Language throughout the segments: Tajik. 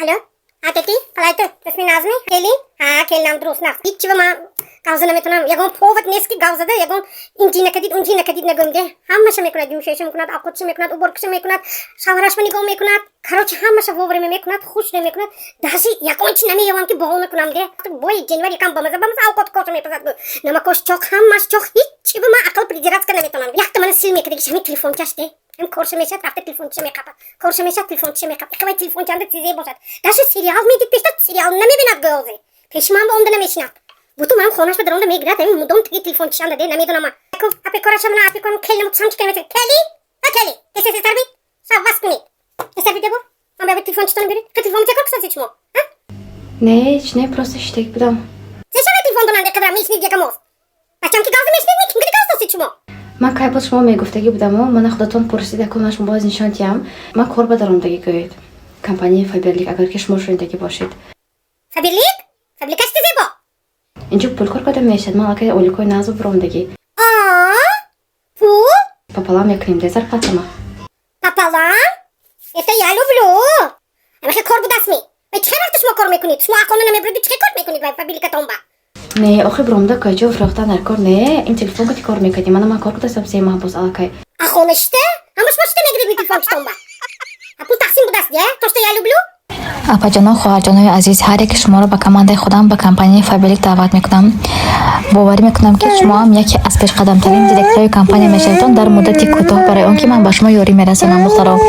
Алло, атати, қалайты? Исми Назми? Келин? Келинам дуруст нақс. Ҳеҷ ва ман гавза наметонам. Ягон повод нест ки гавзада ягон инҷи накадид нагӯмде. Ҳамаша мекунад, юмшаша мекунад, овқатша мекунад, уборкиша мекунад, шаварашма нигоҳ мекунад. Короче, ҳамаша вовремя мекунад, хуш намекунад. Даже ягончи намеявам ки боҳол накунам де. Бой ҷанвар якам бамаза овқат коша мепазад. Намакош чоқ, ҳамаш чоқ. Ҳеҷ ва ман ақл придиратка наметонам. Якта мана сил мекард ки ҳамин телефончаш де. Ҳам корша мешад, рафта телефончиша меқапад. Корша мешад, телефончиша меқапад. Иқабай телефончанда чизе бошад. Даже сериал медид пешта сериал намебинад гӯзе. Пешман ба онда намешинад. Буту ман хонаш ба даронда мегирад, ҳамин мудом таги телефончишанда де намедонам. Ку апе кораша мана апе кон келам самчи кем кели? Кели? Эсэс тарби? Савас кунид. Эсэс видео? Ман ба телефончитон берид. Телефонча как кстати чмо? Не, просто штек будам. Зачем телефон донанде кадра мишнид якамос? Бачам ки газа мишнид ми ким гида кстати чмо? Ман кай bod шумо мегуфтаги будаму, мана худатон пурсида ку ман шумо боз нишон диҳам. Ман кор ба даромдаги гӯед. Компанияи Faberlic агар ки шумо шуниндаги бошед. Faberlic? Faberlic ашти зебо? Инҷо пулкор кадом мешад, ман акай оликои назу биромдаги. Пул? Пополам мекунем де зарплатама. Пополам? Это я люблю. Амахе кор будасми. Вай чӣ вақт шумо кор мекунед? Шумо ақлона намебуред, чӣ кор мекунед вай Faberlic-атон ба? Не, охи биромда кайҷо фирохтан дар кор не, ин телефон кати кор мекарди. Ман кор кудастам 3 моҳ боз алакай. Ахона шта? Ҳамаш мо шта мегиред ми телефончитон ба? Пул тақсим будаст, я? То, что я люблю? апаҷону хоҳарҷонои азиз, ҳар яке шуморо ба командаи худам ба компанияи Faberlic даъват мекунам. боварӣ мекунам ки шумо ҳам яке аз пешқадамтарин директорҳои компания мешавед дар муддати кӯтоҳ барои он ки ман ба шумо ёрӣ мерасонам. духтаро,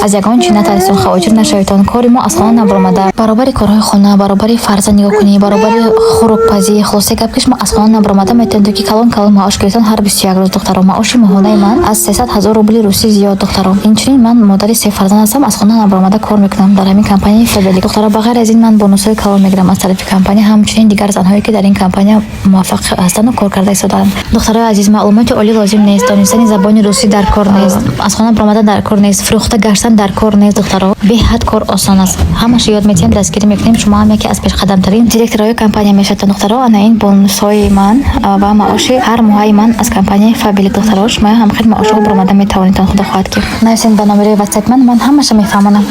аз ягон чӣ натарсон, хавоҷир нашаведон. кори мо аз хона набаромада. баробари корҳои хона, баробари фарзанд нигоҳкунӣ, баробари хӯрокпазӣ, хулосе гап ки шумо аз хона набаромада метавонед ки калон маош гирифтон ҳар 21 рӯз. духтаро, маоши моҳонаи ман аз 300 000 рубли русӣ зиёд. духтаро, инчунин ман модари 3 фарзанд ҳастам, аз хона набаромада кор мекунам дар ҳамин компанияи Faberlic. духтаро, ба ғайр аз ин ман бонусҳои калон мегирам аз тарафи компания, ҳамчунин дигар занҳое ки дар ин компания муваффақ ҳастану кор карда истоданд. духтарои азиз, маълумоти олӣ лозим нест, донистани забони русӣ дар кор нест, аз хона баромадан дар кор нест, фурӯхта гаштан дар кор нест. духтаро, беҳад кор осон аст. ҳамаша ёд метиҳем, дастгирӣ мекунем. шумо ҳам яке аз пешқадамтарин директорҳои компания мешавед. духтаро, ана ин бонусҳои ман ва маоши ҳар моҳаи ман аз компанияи Faberlic. духтаро, шумо ҳам хел маошҳо баромада метавонед. худо хоҳад ки нависед ба номерои WhatsApp ман ҳамаша мефаҳмонам.